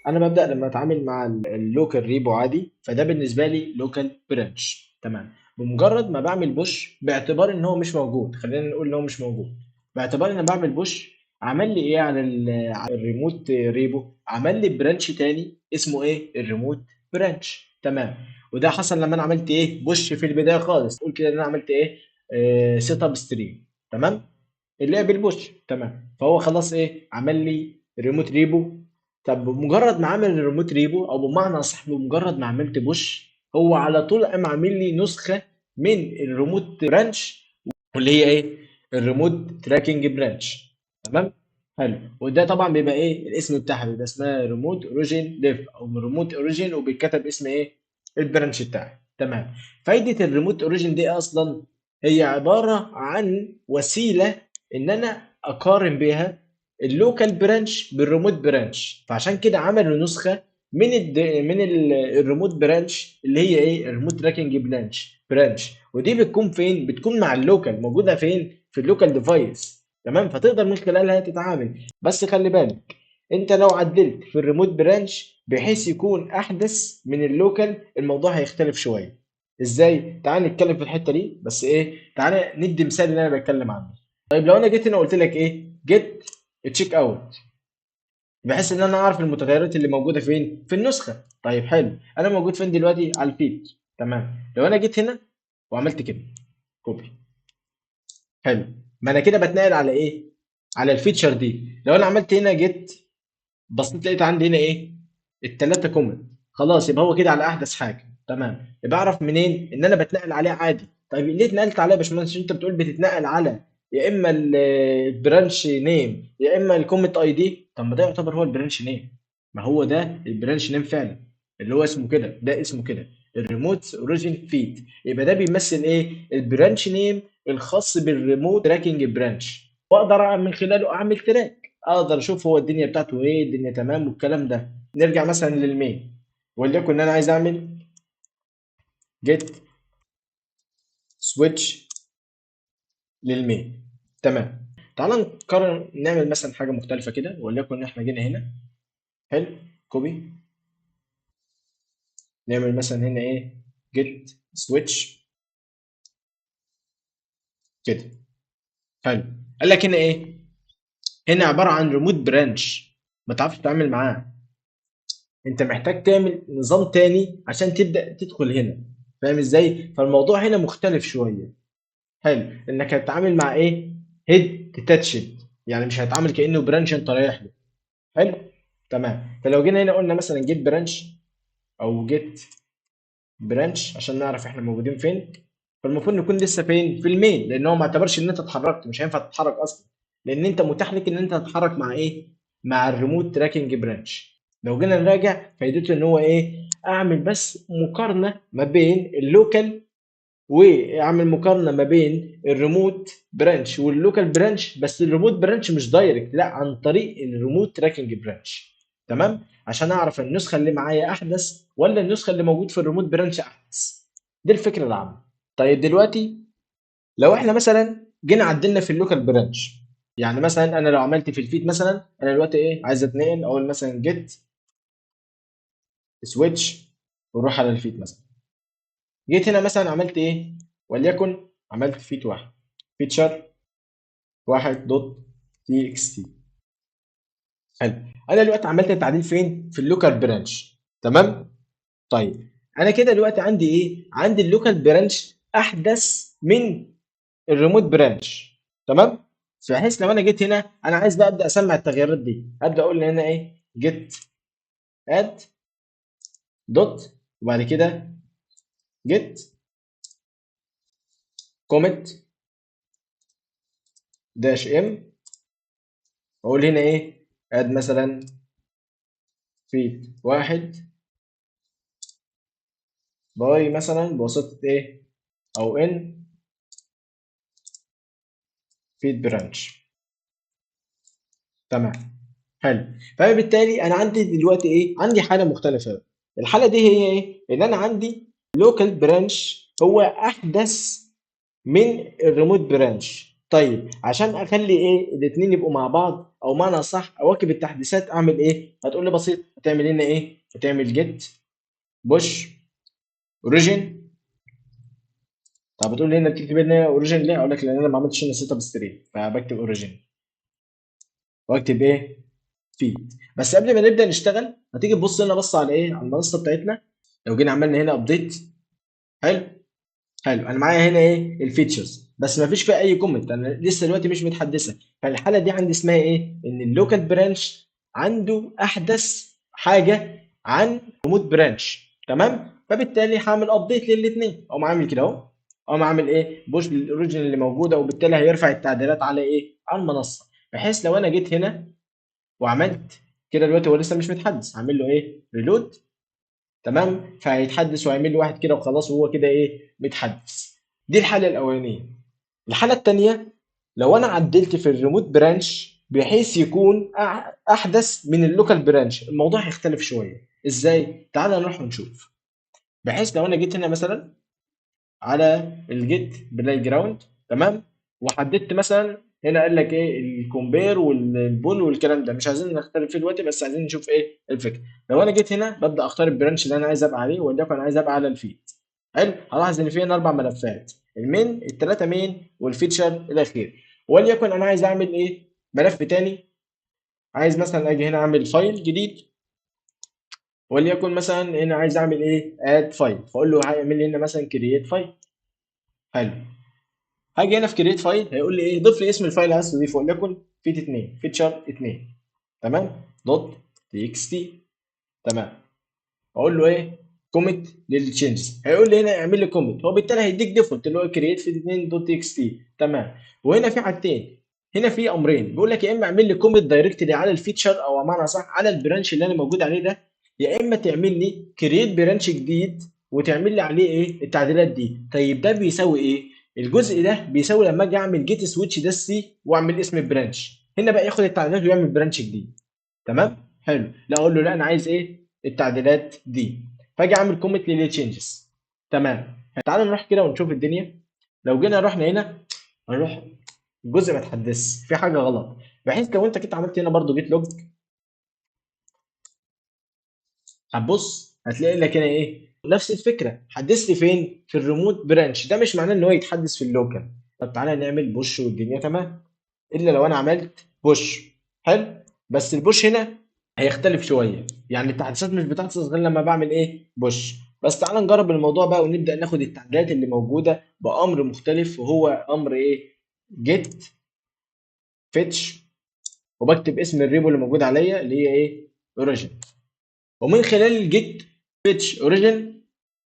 انا ببدا لما اتعامل مع اللوكال ريبو عادي، فده بالنسبه لي لوكال برانش. تمام. بمجرد ما بعمل بوش باعتبار ان هو مش موجود، خلينا نقول ان هو مش موجود، باعتبار ان انا بعمل بوش، عمل لي ايه على على الريموت ريبو؟ عمل لي برانش تاني اسمه ايه؟ الريموت برانش. تمام. وده حصل لما انا عملت ايه؟ بوش في البدايه خالص، قول كده ان انا عملت ايه؟ سيت اب ستريم. تمام. اللي هي بالبوش. تمام. فهو خلاص ايه؟ عمل لي ريموت ريبو. طب بمجرد ما عمل الريموت ريبو، او بمعنى اصح بمجرد ما عملت بوش، هو على طول قام عامل لي نسخه من الريموت برانش، واللي هي ايه؟ الريموت تراكنج برانش. تمام. حلو. وده طبعا بيبقى ايه الاسم بتاعها؟ بيبقى اسمها ريموت اوريجين ديف او ريموت اوريجين، وبيتكتب اسم ايه؟ البرانش بتاعي. تمام. فايده الريموت اوريجين دي اصلا هي عباره عن وسيله ان انا اقارن بيها اللوكال برانش بالريموت برانش. فعشان كده عملوا نسخه من الريموت برانش اللي هي ايه؟ الريموت تراكنج برانش. ودي بتكون فين؟ بتكون مع اللوكال، موجوده فين؟ في اللوكال ديفايس. تمام. فتقدر من خلالها تتعامل. بس خلي بالك، انت لو عدلت في الريموت برانش بحيث يكون احدث من اللوكال، الموضوع هيختلف شويه. ازاي؟ تعال نتكلم في الحته دي. بس ايه، تعال ندي مثال اللي انا بتكلم عنه. طيب لو انا جيت هنا قلت لك ايه؟ جيت تشيك اوت، بحيث ان انا اعرف المتغيرات اللي موجوده فين في النسخه. طيب حلو، انا موجود فين دلوقتي؟ على الفيد. تمام. لو انا جيت هنا وعملت كده كوبي، حلو، ما انا كده بتنقل على ايه؟ على الفيتشر دي. لو انا عملت هنا جيت، بصيت لقيت عندي هنا ايه؟ التلاته كومنت. خلاص، يبقى هو كده على احدث حاجه. تمام. يبقى اعرف منين ان انا بتنقل عليه عادي؟ طيب ليه اتنقلت عليه يا باشمهندس؟ انت بتقول بتتنقل على يا اما البرانش نيم يا اما الكومنت اي دي. طب ما ده يعتبر هو البرانش نيم. ما هو ده البرانش نيم فعلا، اللي هو اسمه كده، ده اسمه كده الريموت اوريجين فيد. يبقى ده بيمثل ايه؟ البرانش نيم الخاص بالريموت تراكنج برانش، واقدر من خلاله اعمل تراك، اقدر اشوف هو الدنيا بتاعته ايه، الدنيا تمام والكلام ده. نرجع مثلا للمين، وليكن ان انا عايز اعمل جيت سويتش للمين. تمام. تعال نقرر نعمل مثلا حاجه مختلفه كده، وليكن ان احنا جينا هنا. حلو. كوبي. نعمل مثلا هنا ايه؟ جيت سويتش كده. حلو. قال لك هنا ايه؟ هنا عباره عن ريموت برانش، ما تعرفش تتعامل معاه. انت محتاج تعمل نظام تاني عشان تبدا تدخل هنا. فاهم ازاي؟ فالموضوع هنا مختلف شويه. حلو. انك هتتعامل مع ايه؟ هيد ديتاتشد، يعني مش هتعامل كانه برانش انت رايح له. حلو. تمام. فلو جينا هنا قلنا مثلا جيت برانش او جيت برانش عشان نعرف احنا موجودين فين، فالمفروض نكون لسه فين؟ في المين، لان هو ما اعتبرش ان انت اتحركت، مش هينفع تتحرك اصلا، لان انت متاح لك ان انت تتحرك مع ايه؟ مع الريموت تراكنج برانش. لو جينا نراجع فايدته ان هو ايه؟ اعمل بس مقارنه ما بين اللوكال، واعمل مقارنه ما بين الريموت برانش واللوكال برانش. بس الريموت برانش مش دايركت، لا، عن طريق الريموت تراكنج برانش. تمام. عشان اعرف النسخه اللي معايا احدث ولا النسخه اللي موجود في الريموت برانش احدث. دي الفكره العامه. طيب دلوقتي لو احنا مثلا جينا عدلنا في اللوكال برانش، يعني مثلا انا لو عملت في الفيت مثلا، انا دلوقتي ايه؟ عايز اتنقل، اقول مثلا جيت سويتش واروح على الفيت مثلا. جيت هنا مثلا عملت ايه؟ وليكن عملت فيت واحد، فيتشر واحد دوت تي اكس تي. حلو. انا دلوقتي عملت التعديل فين؟ في اللوكال برانش. تمام. طيب انا كده دلوقتي عندي ايه؟ عندي اللوكال برانش احدث من الريموت برانش. تمام. بحيث لو انا جيت هنا انا عايز بقى ابدا اسمع التغييرات دي، ابدا اقول هنا ايه؟ جيت اد دوت، وبعد كده جيت كوميت داش ام، واقول هنا ايه؟ اد مثلا فيت واحد باي مثلا بواسطه ايه؟ او ان فيد برانش. تمام. حلو. فبالتالي انا عندي دلوقتي ايه؟ عندي حاله مختلفه. الحاله دي هي ايه؟ ان انا عندي لوكال برانش هو احدث من الريموت برانش. طيب عشان اخلي ايه الاثنين يبقوا مع بعض، او معنى صح اواكب التحديثات، اعمل ايه؟ هتقول لي بسيط، هتعمل هنا ايه؟ هتعمل جيت بوش اوريجين. طب بتقول لي هنا بتكتب هنا اوريجين ليه؟ اقول لك لان انا ما عملتش هنا سيت اب ستريم، فبكتب اوريجين واكتب ايه؟ فيد. بس قبل ما نبدا نشتغل هتيجي تبص لنا بص على ايه؟ على المنصه بتاعتنا. لو جينا عملنا هنا ابديت، حلو، حلو، انا معايا هنا ايه؟ الفيتشرز، بس ما فيش فيها اي كومنت، انا لسه دلوقتي مش متحدثه. فالحاله دي عندي اسمها ايه؟ ان اللوكال برانش عنده احدث حاجه عن ريموت برانش، تمام؟ فبالتالي هعمل ابديت للاثنين، او عامل كده اهو، او عامل ايه؟ بوش للاوريجن اللي موجوده، وبالتالي هيرفع التعديلات على ايه؟ على المنصه، بحيث لو انا جيت هنا وعملت كده دلوقتي هو لسه مش متحدث، هعمل له ايه؟ ريلود، تمام؟ فهيتحدث وهيعمل لي واحد كده وخلاص، وهو كده ايه؟ متحدث. دي الحاله الاولانيه. الحاله الثانيه، لو انا عدلت في الريموت برانش بحيث يكون احدث من اللوكال برانش، الموضوع هيختلف شويه. ازاي؟ تعال نروح ونشوف. بحيث لو انا جيت هنا مثلا على الجيت بلاي جراوند، تمام، وحددت مثلا هنا قال لك ايه؟ الكومبير والبول والكلام ده، مش عايزين نختلف فيه دلوقتي، بس عايزين نشوف ايه الفكره. لو انا جيت هنا ببدا اختار البرانش اللي انا عايز ابقى عليه، وليكن عايز ابقى على الفيد. حلو، هلاحظ ان في هنا اربع ملفات: المين، الثلاثه مين، والفيتشر الاخير. وليكن انا عايز اعمل ايه؟ ملف تاني. عايز مثلا اجي هنا اعمل فايل جديد، وليكن مثلا هنا عايز اعمل ايه؟ اد فايل، فاقول له هيعمل لي هنا مثلا كرييت فايل. حلو، هاجي هنا في كرييت فايل هيقول لي ايه؟ ضيف لي اسم الفايل اللي عايز تضيفه، وليكن فيت 2 فيتشر 2، تمام، دوت تي اكس تي، تمام. اقول له ايه؟ كوميت للتشينجز، هيقول لي هنا اعمل لي كوميت، هو بالتالي هيديك ديفولت اللي هو كرييت فيت 2 دوت تي اكس تي، تمام. وهنا في حاجتين، هنا في امرين، بيقول لك يا اما اعمل لي كوميت دايركتلي على الفيتشر، او بمعنى صح على البرانش اللي انا موجود عليه ده، يا اما تعمل لي كرييت برانش جديد وتعمل لي عليه ايه؟ التعديلات دي. طيب ده بيساوي ايه؟ الجزء ده بيساوي لما اجي اعمل جيت سويتش ده سي واعمل اسم البرانش، هنا بقى ياخد التعديلات ويعمل برانش جديد، تمام. حلو، لا اقول له لا انا عايز ايه؟ التعديلات دي. فاجي اعمل كوميت للتشينجز، تمام. تعال نروح كده ونشوف الدنيا. لو جينا رحنا هنا هنروح الجزء ما تحدثش في حاجه غلط، بحيث لو انت كنت عملت هنا برضو جيت لوج، هتبص هتلاقي لك هنا ايه؟ نفس الفكره، حدث لي فين؟ في الريموت برانش. ده مش معناه ان هو يتحدث في اللوكال. طب تعالى نعمل بوش والدنيا تمام، الا لو انا عملت بوش. حلو، بس البوش هنا هيختلف شويه، يعني التحديثات مش بتحصل غير لما بعمل ايه؟ بوش. بس تعال نجرب الموضوع بقى ونبدا ناخد التعديلات اللي موجوده بامر مختلف، وهو امر ايه؟ جيت فيتش، وبكتب اسم الريبو اللي موجود عليا اللي هي ايه؟ اوريجين. ومن خلال الجيت فيتش اوريجين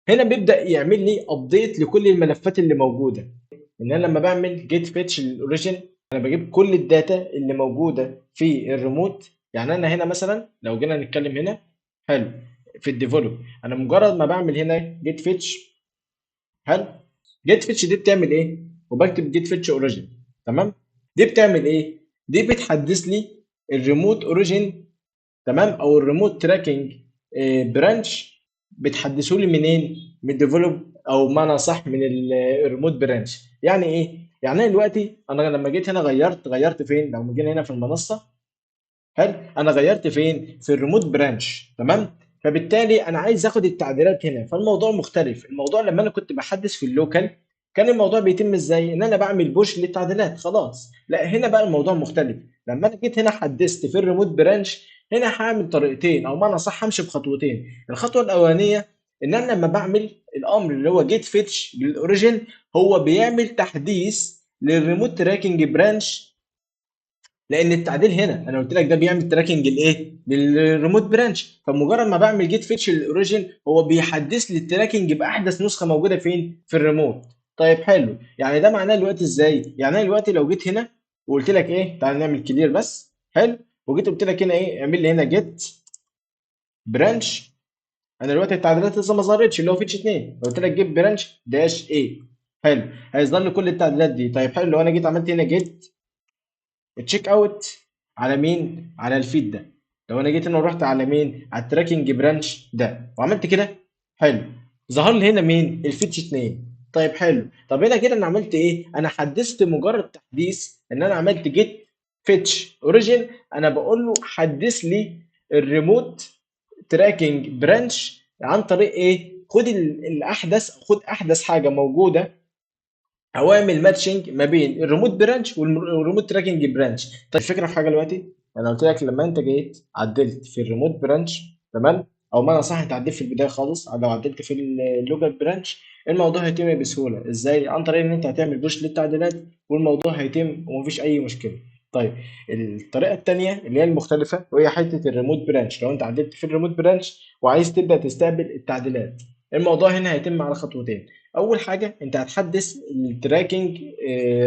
هنا بيبدا يعمل لي ابديت لكل الملفات اللي موجوده. ان انا لما بعمل جيت فيتش للاوريجين انا بجيب كل الداتا اللي موجوده في الريموت. يعني انا هنا مثلا لو جينا نتكلم هنا، حلو، في الديفلوب انا مجرد ما بعمل هنا جيت فيتش، حلو، جيت فيتش دي بتعمل ايه؟ وبكتب جيت فيتش اوريجين، تمام. دي بتعمل ايه؟ دي بتحدث لي الريموت اوريجين، تمام، او الريموت تراكنج برانش. بتحدثوا لي منين؟ من الديفلوب، او معنى صح من الريموت برانش. يعني ايه؟ يعني انا دلوقتي انا لما جيت هنا غيرت فين؟ لو جينا هنا في المنصه، حلو، انا غيرت فين؟ في الريموت برانش، تمام. فبالتالي انا عايز اخد التعديلات هنا، فالموضوع مختلف. الموضوع لما انا كنت بحدث في اللوكال كان الموضوع بيتم ازاي؟ ان انا بعمل بوش للتعديلات خلاص. لا هنا بقى الموضوع مختلف، لما انا جيت هنا حدثت في الريموت برانش، هنا هعمل طريقتين، او معنى صح همشي بخطوتين. الخطوه الاولانيه ان انا لما بعمل الامر اللي هو جيت فيتش للاوريجين، هو بيعمل تحديث للريموت تراكنج برانش، لان التعديل هنا انا قلت لك ده بيعمل تراكنج الايه؟ للريموت برانش. فمجرد ما بعمل جيت فيتش للاوريجين هو بيحدث لي التراكنج باحدث نسخه موجوده فين؟ في الريموت. طيب حلو، يعني ده معناه دلوقتي ازاي؟ يعني انا دلوقتي لو جيت هنا وقلت لك ايه؟ تعال نعمل كلير بس، حلو، وجيت قلت لك هنا ايه؟ اعمل لي هنا جيت برانش. انا دلوقتي التعديلات لسه ما ظهرتش اللي هو فيتش 2، قلت لك جيت برانش داش ايه، حلو، هيظهر لي كل التعديلات دي. طيب حلو، لو انا جيت عملت هنا جيت تشيك اوت على مين؟ على الفيد ده. لو انا جيت هنا ورحت على مين؟ على التراكنج برانش ده وعملت كده، حلو، ظهر لي هنا مين؟ الفيتش 2. طيب حلو. طب هنا كده انا عملت ايه؟ انا حدثت مجرد تحديث ان انا عملت جيت فيتش اوريجين. انا بقول له حدث لي الريموت تراكنج برانش عن طريق ايه؟ خد الاحدث، خد احدث حاجه موجوده، او اعمل ماتشنج ما بين الريموت برانش والريموت تراكنج برانش. طيب الفكره في حاجه دلوقتي، انا قلت لك لما انت جيت عدلت في الريموت برانش، تمام، او ما انا صح انت عدلت في البدايه خالص، لو عدلت في اللوكال برانش الموضوع هيتم بسهوله. ازاي؟ عن طريق ان انت هتعمل بوش للتعديلات والموضوع هيتم ومفيش اي مشكله. طيب الطريقه الثانيه اللي هي المختلفه وهي حته الريموت برانش، لو انت عدلت في الريموت برانش وعايز تبدا تستقبل التعديلات، الموضوع هنا هيتم على خطوتين. اول حاجه انت هتحدث التراكنج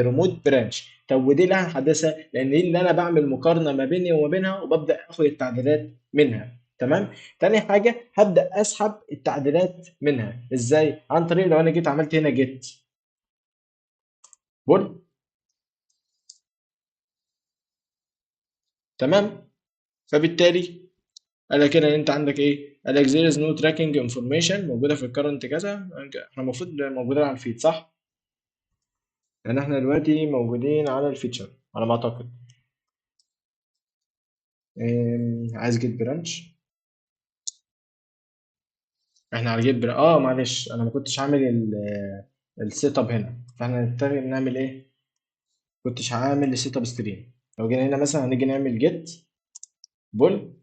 ريموت برانش. طب ودي اللي هنحدثها لان دي اللي انا بعمل مقارنه ما بيني وما بينها وببدا اخد التعديلات منها، تمام. تاني حاجه هبدا اسحب التعديلات منها. ازاي؟ عن طريق لو انا جيت عملت هنا جيت بول، تمام. فبالتالي قال لك كده انت عندك ايه؟ قال لك there is no tracking information موجوده في الكرنت كذا. احنا المفروض موجودين على الفيد صح؟ يعني احنا دلوقتي موجودين على الفيتشر على ما اعتقد. عايز جيت برانش. احنا على جيت معلش انا ما كنتش عامل السيت اب هنا، فاحنا نضطر نعمل ايه؟ كنتش عامل السيت اب ستريم. لو جينا هنا مثلا هنيجي نعمل جيت بول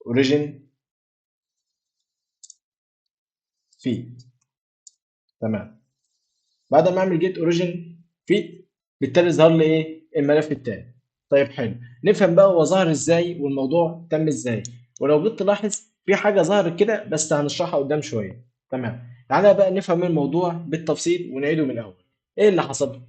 اوريجين فيد، تمام. بعد ما اعمل جيت اوريجين فيد بالتالي ظهر لي ايه؟ الملف التاني. طيب حلو، نفهم بقى هو ظهر ازاي والموضوع تم ازاي. ولو جيت تلاحظ في حاجه ظهرت كده بس هنشرحها قدام شويه، تمام. تعالى بقى نفهم الموضوع بالتفصيل ونعيده من الاول. ايه اللي حصل؟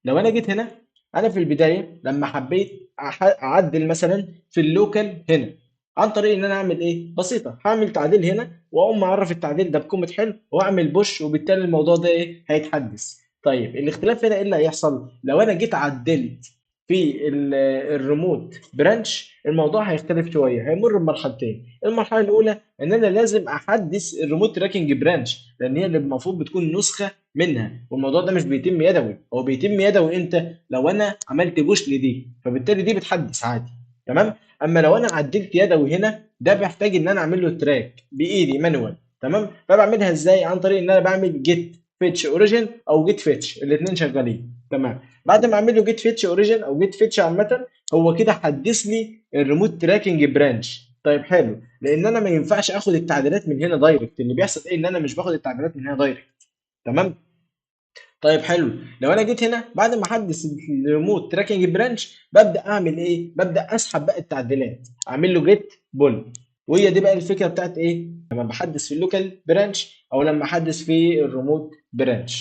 لو انا جيت هنا، انا في البدايه لما حبيت اعدل مثلا في اللوكال هنا، عن طريق ان انا اعمل ايه؟ بسيطه، هعمل تعديل هنا واقوم معرف التعديل ده بكلمه حلو واعمل بوش وبالتالي الموضوع ده ايه؟ هيتحدث. طيب الاختلاف هنا ايه اللي هيحصل؟ لو انا جيت عدلت في الريموت برانش الموضوع هيختلف شويه، هيمر بمرحلتين. المرحله الاولى ان انا لازم احدث الريموت تراكنج برانش لان هي اللي المفروض بتكون نسخه منها، والموضوع ده مش بيتم يدوي. هو بيتم يدوي امتى؟ لو انا عملت بوش لدي فبالتالي دي بتحدث عادي، تمام. اما لو انا عدلت يدوي هنا ده بيحتاج ان انا اعمل له تراك بايدي مانوال، تمام. فبعملها ازاي؟ عن طريق ان انا بعمل جيت فيتش اوريجين او جيت فيتش، الاثنين شغالين، تمام. بعد ما اعمل له جيت فيتش اوريجين او جيت فيتش عامه هو كده حدث لي الريموت تراكنج برانش. طيب حلو، لان انا ما ينفعش اخد التعديلات من هنا دايركت. اللي بيحصل ايه؟ ان انا مش باخد التعديلات من هنا دايركت، تمام. طيب حلو، لو انا جيت هنا بعد ما احدث الريموت تراكنج برانش ببدا اعمل ايه؟ ببدا اسحب بقى التعديلات، اعمل له جيت بول. وهي دي بقى الفكره بتاعت ايه؟ لما بحدث في اللوكال برانش او لما احدث في الريموت برانش.